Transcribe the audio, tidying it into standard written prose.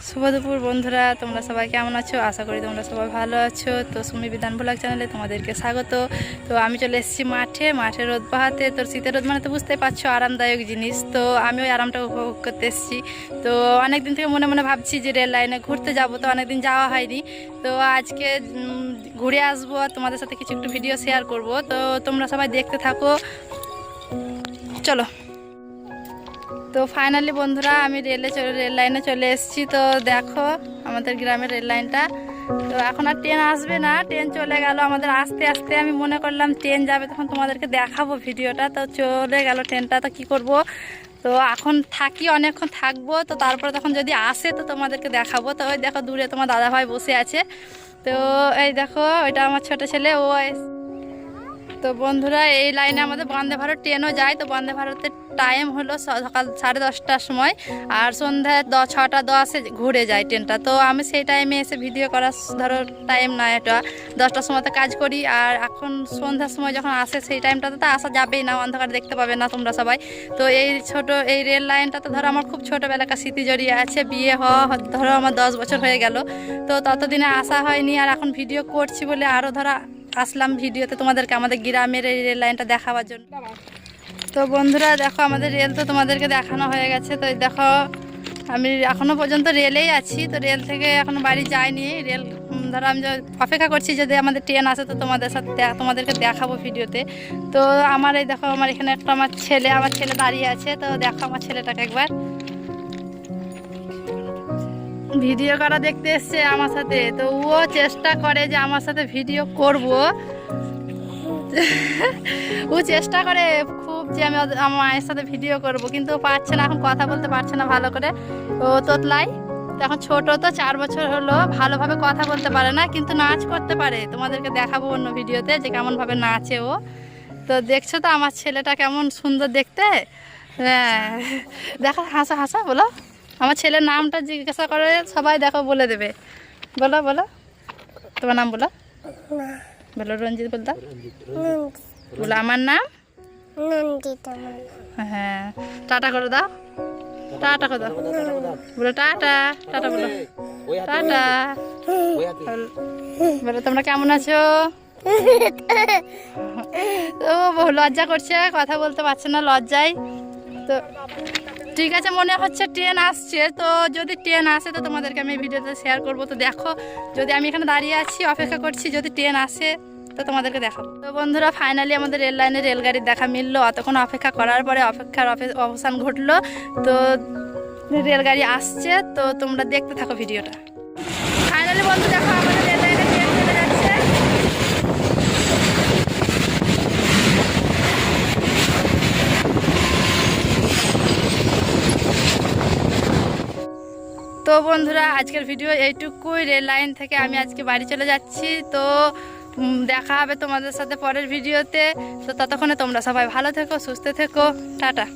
শুভ দুপুর বন্ধুরা, তোমরা সবাই কেমন আছো? আশা করি তোমরা সবাই ভালো আছো। তো সুমি বিধান ব্লগ চ্যানেলে তোমাদেরকে স্বাগত। তো আমি চলে এসেছি মাঠে রোদ পোহাতে। তো শীতের রোদ মানে তো বুঝতেই পারছো আরামদায়ক জিনিস। তো আমি ওই আরামটা উপভোগ করতে এসেছি। তো অনেকদিন থেকে মনে মনে ভাবছি যে রেল লাইনে ঘুরতে যাব, তো অনেকদিন যাওয়া হয়নি। তো আজকে ঘুরে আসবো আর তোমাদের সাথে কিছু একটু ভিডিও শেয়ার করব। তো তোমরা সবাই দেখতে থাকো, চলো। তো ফাইনালি বন্ধুরা আমি রেল লাইনে চলে এসেছি। তো দেখো আমাদের গ্রামের রেল লাইনটা। তো এখন আর ট্রেন আসবে না, ট্রেন চলে গেল আমাদের আস্তে আস্তে। আমি মনে করলাম ট্রেন যাবে তখন তোমাদেরকে দেখাবো ভিডিওটা, তো চলে গেল ট্রেনটা। তো কী করব, তো এখন থাকি অনেকক্ষণ থাকবো, তো তারপরে তখন যদি আসে তো তোমাদেরকে দেখাবো। তো ওই দেখো দূরে তোমার দাদাভাই বসে আছে। তো এই দেখো ওইটা আমার ছোটো ছেলে, ও। তো বন্ধুরা এই লাইনে আমাদের বন্দে ভারত ট্রেনও যায়। তো বন্দে ভারতের টাইম হলো সকাল 10:30টার সময়, আর সন্ধ্যা 6:10-এ ঘুরে যায় ট্রেনটা। তো আমি সেই টাইমে এসে ভিডিও করার ধরো টাইম না, এটা 10টার সময়তে কাজ করি। আর এখন সন্ধ্যার সময় যখন আসে সেই টাইমটাতে তো আসা যাবেই না, অন্ধকার দেখতে পাবে না তোমরা সবাই। তো এই রেল লাইনটাতে ধরো আমার খুব ছোটোবেলাকার স্মৃতি জড়িয়ে আছে। বিয়ে হওয়া ধরো আমার 10 বছর হয়ে গেল। তো ততদিনে আসা হয়নি, আর এখন ভিডিও করছি বলে আরও ধরো আসলাম ভিডিওতে তোমাদেরকে আমাদের গ্রামের এই রেল লাইনটা দেখাবার জন্য। তো বন্ধুরা দেখো আমাদের রেল তো তোমাদেরকে দেখানো হয়ে গেছে। তো দেখো আমি এখনও পর্যন্ত রেলেই আছি। তো রেল থেকে এখনও বাড়ি যাইনি। রেল ধরো আমি অপেক্ষা করছি যদি আমাদের ট্রেন আসে তো তোমাদেরকে দেখাবো ভিডিওতে। তো আমার এই দেখো আমার এখানে একটা আমার ছেলে দাঁড়িয়ে আছে। তো দেখো আমার ছেলেটাকে একবার, ভিডিও করা দেখতে এসছে আমার সাথে। তো ও চেষ্টা করে যে আমার সাথে ভিডিও করব, ও চেষ্টা করে খুব যে আমি আমার মায়ের সাথে ভিডিও করব, কিন্তু পারছে না, এখন কথা বলতে পারছে না ভালো করে। ও তোতলাই এখন ছোট, তো 4 বছর হলো, ভালোভাবে কথা বলতে পারে না, কিন্তু নাচ করতে পারে। তোমাদেরকে দেখাবো অন্য ভিডিওতে যে কেমনভাবে নাচে ও। তো দেখছো তো আমার ছেলেটা কেমন সুন্দর দেখতে। হ্যাঁ দেখো, হাসা বলো। আমার ছেলের নামটা জিজ্ঞাসা করে সবাই, দেখো বলে দেবে। বলো তোমার নাম বলো। বলো রঞ্জিত, বলতো বলো আমার নাম। হ্যাঁ টাটা করে দাও, টাটা করে দাও, বলো টাটা বলো, টাটা বলো। তোমরা কেমন আছো? তো লজ্জা করছে, কথা বলতে পারছে না লজ্জায়। তো ঠিক আছে, মনে হচ্ছে ট্রেন আসছে। তো যদি ট্রেন আসে তো তোমাদেরকে আমি ভিডিওতে শেয়ার করবো। তো দেখো যদি আমি এখানে দাঁড়িয়ে আছি অপেক্ষা করছি, যদি ট্রেন আসে তো তোমাদেরকে দেখাবো। তো বন্ধুরা ফাইনালি আমাদের রেল লাইনে রেলগাড়ির দেখা মিললো। অতক্ষণ অপেক্ষা করার পরে অপেক্ষার অবসান ঘটলো। তো রেলগাড়ি আসছে, তো তোমরা দেখতে থাকো ভিডিওটা। ফাইনালি বন্ধু দেখো আমাদের রেল লাইনে ট্রেন চলে যাচ্ছে। তো বন্ধুরা আজকের ভিডিও এইটুকুই। রেল লাইন থেকে আমি আজকে বাড়ি চলে যাচ্ছি। তো দেখা হবে তোমাদের সাথে পরের ভিডিওতে। তো ততক্ষণে তোমরা সবাই ভালো থেকো, সুস্থ থেকো, টাটা।